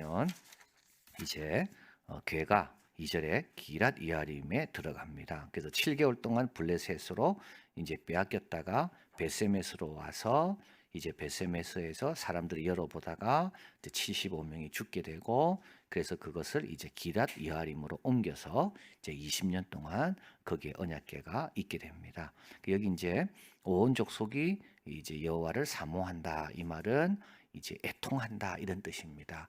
보면 이제 괴가 2절에 기랏 이아림에 들어갑니다. 그래서 7개월 동안 블레셋으로 이제 빼앗겼다가 베세메스로 와서 이제 베세메스에서 사람들이 열어보다가 이제 75명이 죽게 되고, 그래서 그것을 이제 기랏 이아림으로 옮겨서 이제 20년 동안 거기에 언약궤가 있게 됩니다. 여기 이제 온 족속이 이제 여호와를 사모한다, 이 말은 이제 애통한다, 이런 뜻입니다.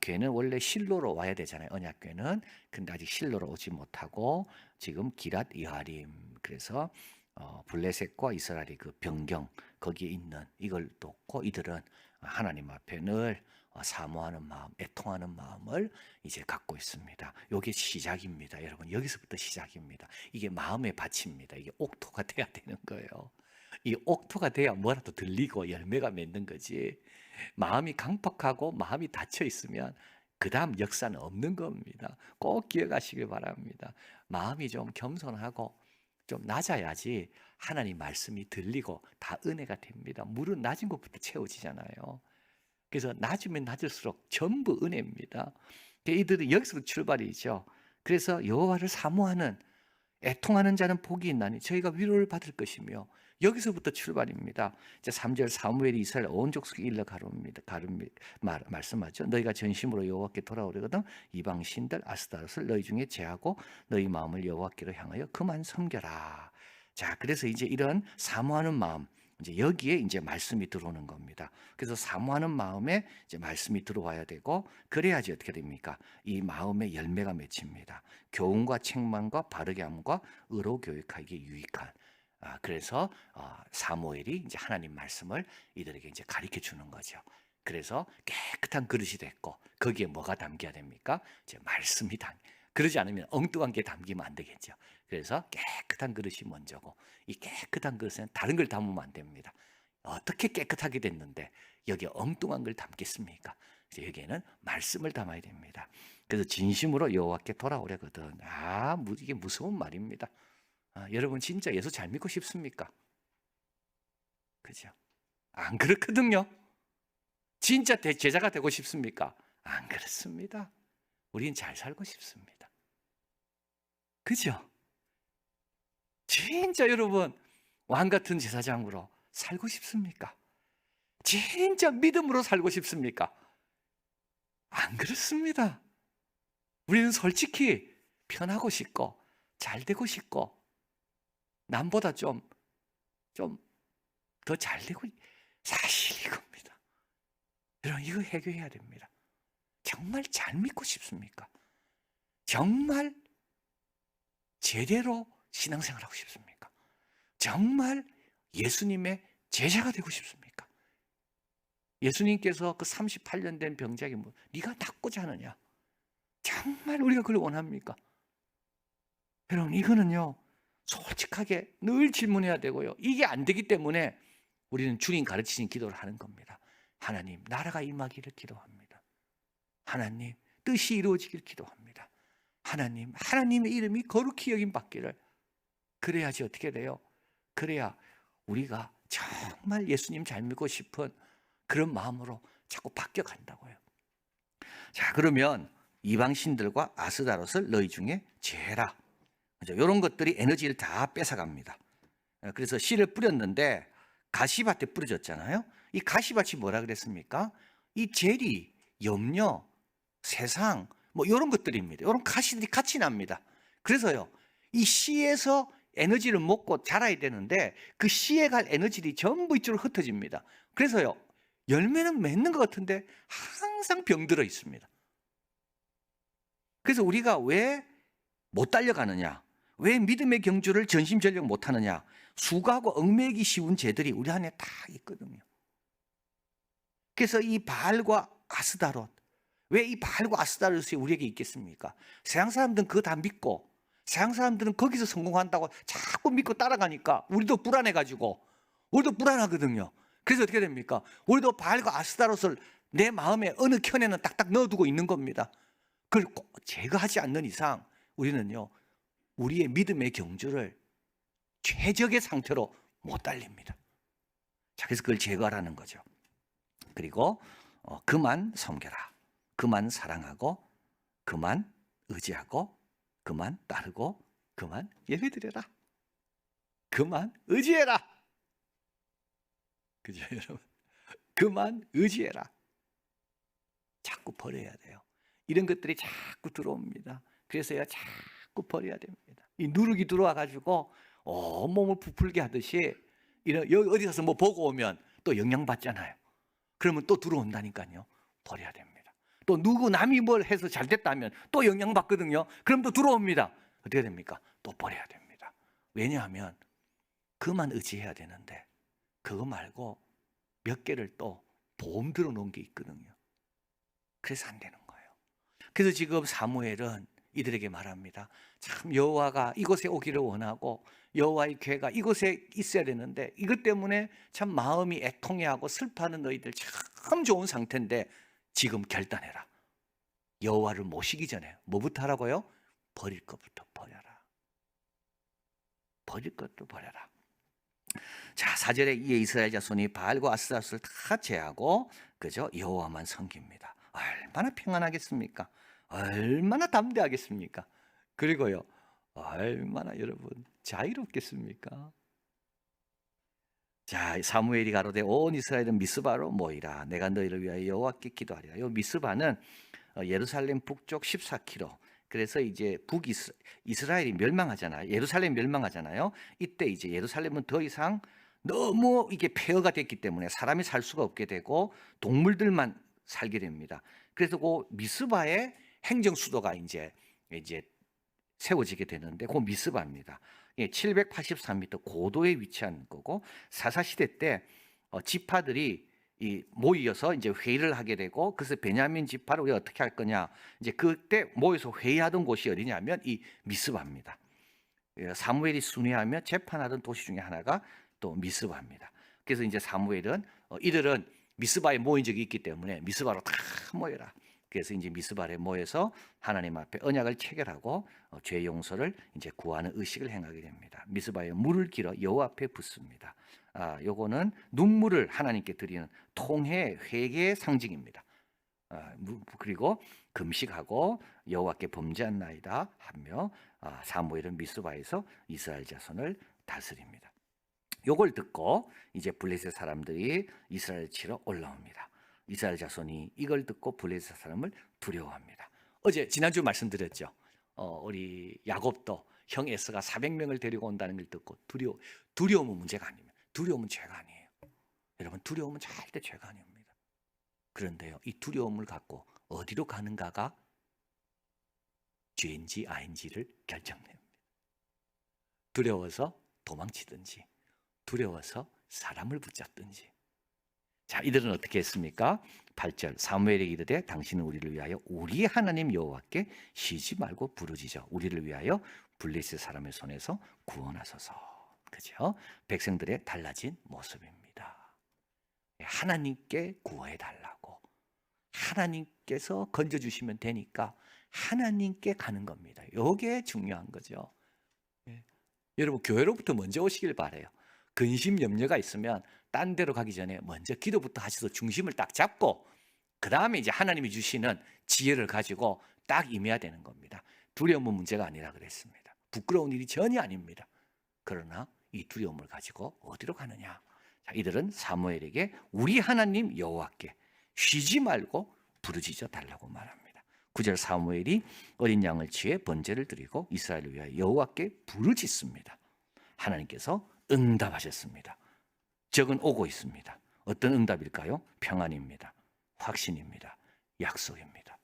궤는 원래 실로로 와야 되잖아요, 언약궤는. 근데 아직 실로로 오지 못하고 지금 기랏 이아림, 그래서 블레셋과 이스라엘의 그 변경, 거기에 있는 이걸 놓고 이들은 하나님 앞에 늘 사모하는 마음, 애통하는 마음을 이제 갖고 있습니다. 이게 시작입니다, 여러분. 여기서부터 시작입니다. 이게 마음의 밭입니다. 이게 옥토가 돼야 되는 거예요. 이 옥토가 돼야 뭐라도 들리고 열매가 맺는 거지. 마음이 강팍하고 마음이 닫혀 있으면 그 다음 역사는 없는 겁니다. 꼭 기억하시길 바랍니다. 마음이 좀 겸손하고 좀 낮아야지 하나님 말씀이 들리고 다 은혜가 됩니다. 물은 낮은 것부터 채워지잖아요. 그래서 낮으면 낮을수록 전부 은혜입니다. 이들은 여기서 출발이죠. 그래서 여호와를 사모하는, 애통하는 자는 복이 있나니 저희가 위로를 받을 것이며, 여기서부터 출발입니다. 이제 3절 사무엘이 이스라엘 온 족속에 일러 가릅니다. 말씀하죠. 너희가 전심으로 여호와께 돌아오려거든 이방 신들 아스타롯을 너희 중에 제하고 너희 마음을 여호와께로 향하여 그만 섬겨라. 자, 그래서 이제 이런 사모하는 마음, 이제 여기에 이제 말씀이 들어오는 겁니다. 그래서 사모하는 마음에 이제 말씀이 들어와야 되고, 그래야지 어떻게 됩니까? 이 마음의 열매가 맺힙니다. 교훈과 책망과 바르게 함과 의로 교육하기에 유익한. 그래서 사무엘이 이제 하나님 말씀을 이들에게 이제 가르쳐 주는 거죠. 그래서 깨끗한 그릇이 됐고, 거기에 뭐가 담겨야 됩니까? 이제 말씀이 그러지 않으면 엉뚱한 게 담기면 안 되겠죠. 그래서 깨끗한 그릇이 먼저고, 이 깨끗한 그릇에는 다른 걸 담으면 안 됩니다. 어떻게 깨끗하게 됐는데 여기 엉뚱한 걸 담겠습니까? 여기에는 말씀을 담아야 됩니다. 그래서 진심으로 여호와께 돌아오려거든. 이게 무서운 말입니다. 여러분 진짜 예수 잘 믿고 싶습니까? 그죠? 안 그렇거든요. 진짜 제자가 되고 싶습니까? 안 그렇습니다. 우린 잘 살고 싶습니다. 그죠? 진짜 여러분 왕 같은 제사장으로 살고 싶습니까? 진짜 믿음으로 살고 싶습니까? 안 그렇습니다. 우리는 솔직히 편하고 싶고 잘 되고 싶고 남보다 좀 더 잘 되고, 사실 이겁니다. 여러분 이거 해결해야 됩니다. 정말 잘 믿고 싶습니까? 정말 제대로 신앙생활하고 싶습니까? 정말 예수님의 제자가 되고 싶습니까? 예수님께서 그 38년 된 병자에게 네가 낫고자 하느냐? 정말 우리가 그걸 원합니까? 여러분 이거는요 솔직하게 늘 질문해야 되고요. 이게 안 되기 때문에 우리는 주님 가르치신 기도를 하는 겁니다. 하나님 나라가 임하기를 기도합니다. 하나님 뜻이 이루어지길 기도합니다. 하나님의 이름이 거룩히 여김 받기를. 그래야지 어떻게 돼요? 그래야 우리가 정말 예수님 잘 믿고 싶은 그런 마음으로 자꾸 바뀌어 간다고요. 자, 그러면 이방신들과 아스다롯을 너희 중에 제해라. 이런 것들이 에너지를 다 뺏어갑니다. 그래서 씨를 뿌렸는데 가시밭에 뿌려졌잖아요. 이 가시밭이 뭐라 그랬습니까? 이 재리, 염려, 세상 이런 것들입니다. 이런 가시들이 같이 납니다. 그래서요 이 씨에서 에너지를 먹고 자라야 되는데 그 씨에 갈 에너지들이 전부 이쪽으로 흩어집니다. 그래서요 열매는 맺는 것 같은데 항상 병들어 있습니다. 그래서 우리가 왜 못 달려가느냐, 왜 믿음의 경주를 전심전력 못하느냐, 수고하고 얽매이기 쉬운 죄들이 우리 안에 다 있거든요. 그래서 이 바알과 아스다롯, 왜 이 바알과 아스다롯이 우리에게 있겠습니까? 세상 사람들은 그거 다 믿고, 세상 사람들은 거기서 성공한다고 자꾸 믿고 따라가니까 우리도 불안해가지고, 우리도 불안하거든요. 그래서 어떻게 됩니까? 우리도 바알과 아스다롯을 내 마음에 어느 켠에는 딱딱 넣어두고 있는 겁니다. 그걸 꼭 제거하지 않는 이상 우리는요 우리의 믿음의 경주를 최적의 상태로 못 달립니다. 자, 그래서 그걸 제거하라는 거죠. 그리고 그만 섬겨라. 그만 사랑하고 그만 의지하고 그만 따르고 그만 예배드려라. 그만 의지해라. 그죠, 여러분? 그만 의지해라. 자꾸 버려야 돼요. 이런 것들이 자꾸 들어옵니다. 그래서야 자꾸 버려야 됩니다. 이 누룩이 들어와 가지고 온몸을 부풀게 하듯이 이런 여기 어디 가서 뭐 보고 오면 또 영향 받잖아요. 그러면 또 들어온다니까요. 버려야 됩니다. 또 누구 남이 뭘 해서 잘 됐다면 또 영향 받거든요. 그럼 또 들어옵니다. 어떻게 됩니까? 또 버려야 됩니다. 왜냐하면 그만 의지해야 되는데 그거 말고 몇 개를 또 보험 들어 놓은 게 있거든요. 그래서 안 되는 거예요. 그래서 지금 사무엘은 이들에게 말합니다. 참 여호와가 이곳에 오기를 원하고 여호와의 궤가 이곳에 있어야 되는데 이것 때문에 참 마음이 애통해하고 슬퍼하는 너희들 참 좋은 상태인데 지금 결단해라. 여호와를 모시기 전에 뭐부터 하라고요? 버릴 것부터 버려라. 버릴 것도 버려라. 자, 4절에 이에 이스라엘 자손이 바알과 아스타롯을 다 제하고 그저 여호와만 섬깁니다. 얼마나 평안하겠습니까? 얼마나 담대하겠습니까? 그리고요, 얼마나 여러분 자유롭겠습니까? 자, 사무엘이 가로되 온 이스라엘은 미스바로 모이라. 내가 너희를 위하여 여호와께 기도하리라. 요 미스바는 예루살렘 북쪽 14km. 그래서 이제 이스라엘이 멸망하잖아요. 예루살렘 멸망하잖아요. 이때 이제 예루살렘은 더 이상 너무 이게 폐허가 됐기 때문에 사람이 살 수가 없게 되고 동물들만 살게 됩니다. 그래서 그 미스바의 행정 수도가 이제 세워지게 되는데 그 미스바입니다. 783m 고도에 위치한 거고 사사 시대 때 지파들이 모여서 이제 회의를 하게 되고 그래서 베냐민 지파를 우리가 어떻게 할 거냐 이제 그때 모여서 회의하던 곳이 어디냐면 이 미스바입니다. 사무엘이 순회하며 재판하던 도시 중에 하나가 또 미스바입니다. 그래서 이제 사무엘은 이들은 미스바에 모인 적이 있기 때문에 미스바로 다 모여라. 그래서 이제 미스바에 모여서 하나님 앞에 언약을 체결하고 죄 용서를 이제 구하는 의식을 행하게 됩니다. 미스바에 물을 길어 여호와 앞에 붓습니다. 요거는 눈물을 하나님께 드리는 통회 회개의 상징입니다. 그리고 금식하고 여호와께 범죄한나이다 하며 사무엘은 미스바에서 이스라엘 자손을 다스립니다. 요걸 듣고 이제 블레셋 사람들이 이스라엘 치러 올라옵니다. 이스라엘 자손이 이걸 듣고 블레셋 사람을 두려워합니다. 어제 지난주 말씀드렸죠. 우리 야곱도 형 에서가 400명을 데리고 온다는 걸 듣고 두려움은 문제가 아닙니다. 두려움은 죄가 아니에요. 여러분 두려움은 절대 죄가 아닙니다. 그런데요, 이 두려움을 갖고 어디로 가는가가 죄인지 아닌지를 결정냅니다. 두려워서 도망치든지 두려워서 사람을 붙잡든지. 자, 이들은 어떻게 했습니까? 8절 사무엘에게 이르되 당신은 우리를 위하여 우리 하나님 여호와께 쉬지 말고 부르짖어 우리를 위하여 블레셋 사람의 손에서 구원하소서. 그죠? 백성들의 달라진 모습입니다. 하나님께 구해 달라고. 하나님께서 건져 주시면 되니까 하나님께 가는 겁니다. 이게 중요한 거죠. 여러분 교회로부터 먼저 오시길 바래요. 근심 염려가 있으면 딴 데로 가기 전에 먼저 기도부터 하셔서 중심을 딱 잡고 그 다음에 이제 하나님이 주시는 지혜를 가지고 딱 임해야 되는 겁니다. 두려움은 문제가 아니라 그랬습니다. 부끄러운 일이 전혀 아닙니다. 그러나 이 두려움을 가지고 어디로 가느냐? 자, 이들은 사무엘에게 우리 하나님 여호와께 쉬지 말고 부르짖어 달라고 말합니다. 9절 사무엘이 어린 양을 취해 번제를 드리고 이스라엘을 위하여 여호와께 부르짖습니다. 하나님께서 응답하셨습니다. 적은 오고 있습니다. 어떤 응답일까요? 평안입니다. 확신입니다. 약속입니다.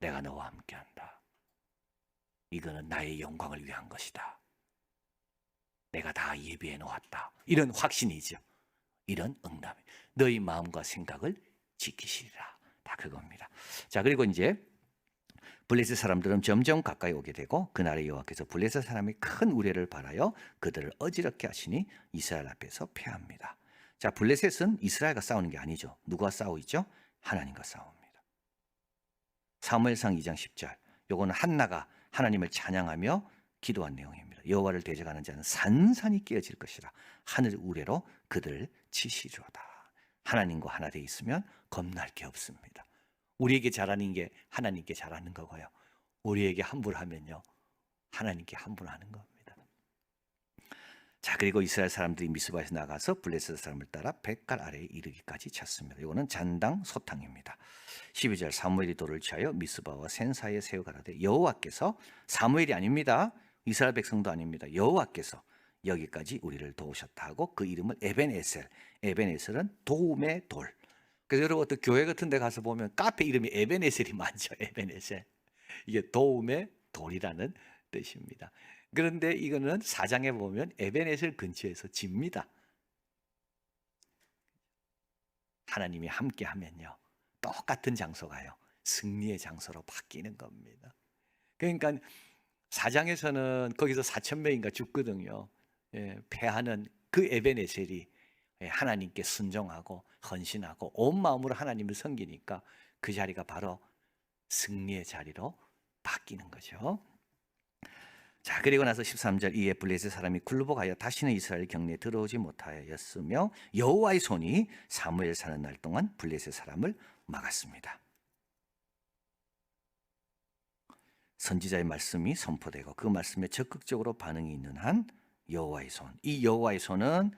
내가 너와 함께한다. 이거는 나의 영광을 위한 것이다. 내가 다 예비해 놓았다. 이런 확신이죠. 이런 응답. 너희 마음과 생각을 지키시리라. 다 그겁니다. 자, 그리고 이제 블레셋 사람들은 점점 가까이 오게 되고 그날에 여호와께서 블레셋 사람의 큰 우레를 발하여 그들을 어지럽게 하시니 이스라엘 앞에서 패합니다. 자, 블레셋은 이스라엘과 싸우는 게 아니죠. 누가 싸우고 있죠? 하나님과 싸웁니다. 사무엘상 2장 10절. 요거는 한나가 하나님을 찬양하며 기도한 내용입니다. 여호와를 대적하는 자는 산산이 깨어질 것이라. 하늘 우레로 그들을 치시리로다. 하나님과 하나 돼 있으면 겁날 게 없습니다. 우리에게 잘하는 게 하나님께 잘하는 거고요. 우리에게 함부로 하면요, 하나님께 함부로 하는 겁니다. 자, 그리고 이스라엘 사람들이 미스바에서 나가서 블레셋 사람을 따라 백갈 아래에 이르기까지 쳤습니다. 이거는 잔당 소탕입니다. 12절 사무엘이 돌을 취하여 미스바와 센 사이에 세워 가라되 여호와께서, 사무엘이 아닙니다. 이스라엘 백성도 아닙니다. 여호와께서 여기까지 우리를 도우셨다 하고 그 이름을 에벤에셀, 에벤에셀은 도움의 돌. 그래서 여러분 어떤 교회 같은 데 가서 보면 카페 이름이 에벤에셀이 많죠. 에벤에셀. 이게 도움의 돌이라는 뜻입니다. 그런데 이거는 4장에 보면 에벤에셀 근처에서 집니다. 하나님이 함께 하면요, 똑같은 장소가요, 승리의 장소로 바뀌는 겁니다. 그러니까 4장에서는 거기서 4,000명인가 죽거든요. 예, 패하는 그 에벤에셀이 하나님께 순종하고 헌신하고 온 마음으로 하나님을 섬기니까 그 자리가 바로 승리의 자리로 바뀌는 거죠. 자, 그리고 나서 13절 이에 블레셋 사람이 굴복하여 다시는 이스라엘 경내에 들어오지 못하였으며 여호와의 손이 사무엘 사는 날 동안 블레셋 사람을 막았습니다. 선지자의 말씀이 선포되고 그 말씀에 적극적으로 반응이 있는 한 여호와의 손, 이 여호와의 손은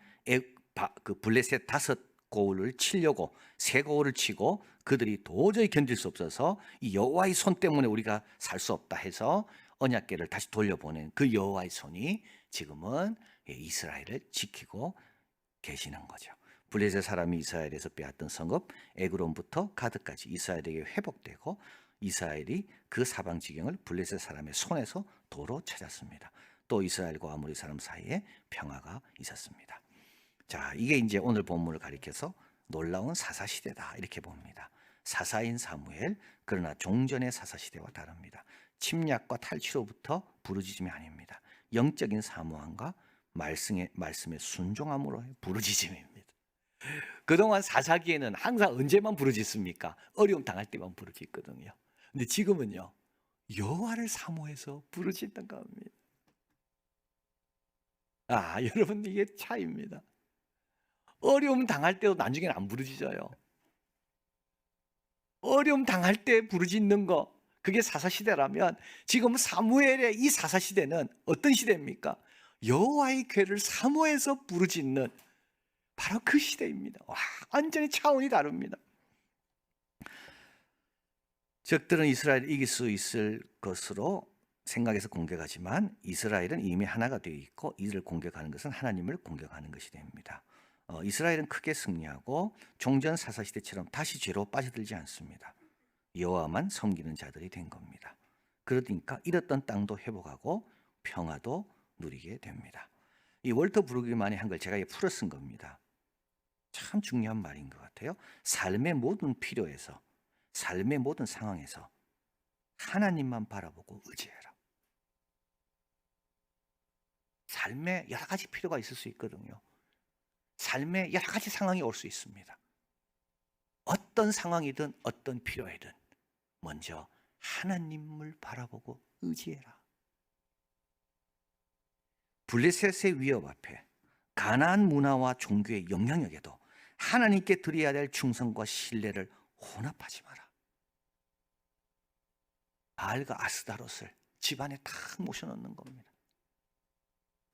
그 블레셋 5고을을 치려고 3고을을 치고 그들이 도저히 견딜 수 없어서 이 여호와의 손 때문에 우리가 살 수 없다 해서 언약궤를 다시 돌려보낸 그 여호와의 손이 지금은 이스라엘을 지키고 계시는 거죠. 블레셋 사람이 이스라엘에서 빼앗던 성읍 에그론부터 가드까지 이스라엘에게 회복되고 이스라엘이 그 사방 지경을 블레셋 사람의 손에서 도로 찾았습니다. 또 이스라엘과 아모리 사람 사이에 평화가 있었습니다. 자, 이게 이제 오늘 본문을 가리켜서 놀라운 사사시대다 이렇게 봅니다. 사사인 사무엘, 그러나 종전의 사사시대와 다릅니다. 침략과 탈취로부터 부르짖음이 아닙니다. 영적인 사모함과 말씀의 순종함으로의 부르짖음입니다. 그동안 사사기에는 항상 언제만 부르짖습니까? 어려움 당할 때만 부르짖거든요. 근데 지금은요, 여호와를 사모해서 부르짖는 겁니다. 아, 여러분, 이게 차이입니다. 어려움 당할 때도 나중에는 안 부르짖어요. 어려움 당할 때 부르짖는 거, 그게 사사시대라면 지금 사무엘의 이 사사시대는 어떤 시대입니까? 여호와의 궤를 사모해서 부르짖는 바로 그 시대입니다. 와, 완전히 차원이 다릅니다. 적들은 이스라엘을 이길 수 있을 것으로 생각해서 공격하지만 이스라엘은 이미 하나가 되어 있고 이들을 공격하는 것은 하나님을 공격하는 것이 됩니다. 이스라엘은 크게 승리하고 종전 사사시대처럼 다시 죄로 빠져들지 않습니다. 여호와만 섬기는 자들이 된 겁니다. 그러니까 잃었던 땅도 회복하고 평화도 누리게 됩니다. 이 월터 브루기만이 한 걸 제가 풀어 쓴 겁니다. 참 중요한 말인 것 같아요. 삶의 모든 필요에서, 삶의 모든 상황에서 하나님만 바라보고 의지해라. 삶에 여러 가지 필요가 있을 수 있거든요. 삶에 여러 가지 상황이 올 수 있습니다. 어떤 상황이든 어떤 필요이든 먼저 하나님을 바라보고 의지해라. 블레셋의 위협 앞에 가나안 문화와 종교의 영향력에도 하나님께 드려야 될 충성과 신뢰를 혼합하지 마라. 바알과 아스다롯을 집안에 탁 모셔놓는 겁니다.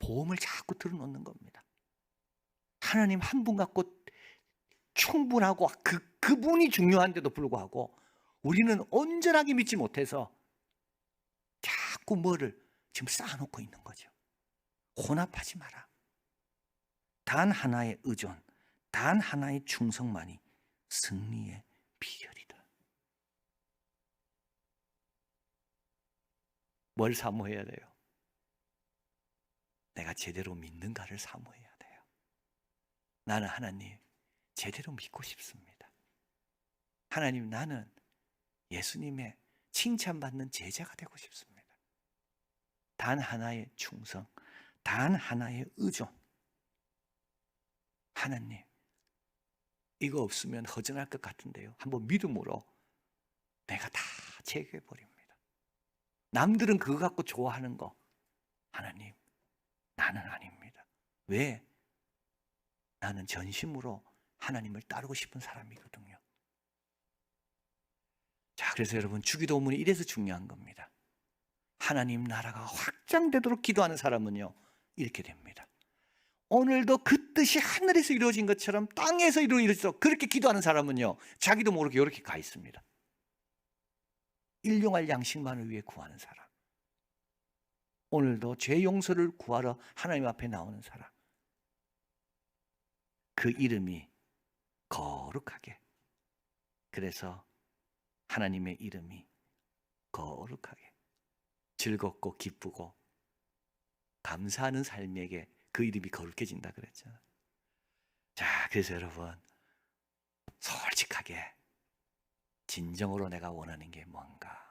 보험을 자꾸 들어놓는 겁니다. 하나님 한 분 갖고 충분하고 그분이 중요한데도 불구하고 우리는 온전하게 믿지 못해서 자꾸 뭐를 지금 쌓아놓고 있는 거죠. 혼합하지 마라. 단 하나의 의존, 단 하나의 충성만이 승리의 비결이다. 뭘 사모해야 돼요? 내가 제대로 믿는가를 사모해야 돼요. 나는 하나님 제대로 믿고 싶습니다. 하나님, 나는 예수님의 칭찬받는 제자가 되고 싶습니다. 단 하나의 충성, 단 하나의 의존. 하나님, 이거 없으면 허전할 것 같은데요. 한번 믿음으로 내가 다 제거해버립니다. 남들은 그거 갖고 좋아하는 거, 하나님, 나는 아닙니다. 왜? 나는 전심으로 하나님을 따르고 싶은 사람이거든요. 그래서 여러분 주기도문이 이래서 중요한 겁니다. 하나님 나라가 확장되도록 기도하는 사람은요 이렇게 됩니다. 오늘도 그 뜻이 하늘에서 이루어진 것처럼 땅에서 이루어지도록 그렇게 기도하는 사람은요 자기도 모르게 이렇게 가 있습니다. 일용할 양식만을 위해 구하는 사람, 오늘도 죄 용서를 구하러 하나님 앞에 나오는 사람, 그 이름이 거룩하게, 그래서 하나님의 이름이 거룩하게 즐겁고 기쁘고 감사하는 삶에게 그 이름이 거룩해진다 그랬죠. 자, 그래서 여러분 솔직하게 진정으로 내가 원하는 게 뭔가?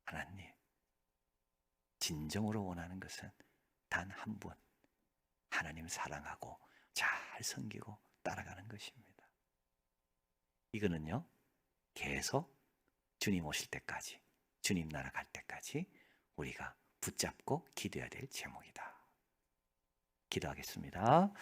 하나님, 진정으로 원하는 것은 단 한 분, 하나님 사랑하고 잘 섬기고 따라가는 것입니다. 이거는요 계속 주님 오실 때까지, 주님 나라 갈 때까지 우리가 붙잡고 기도해야 될 제목이다. 기도하겠습니다.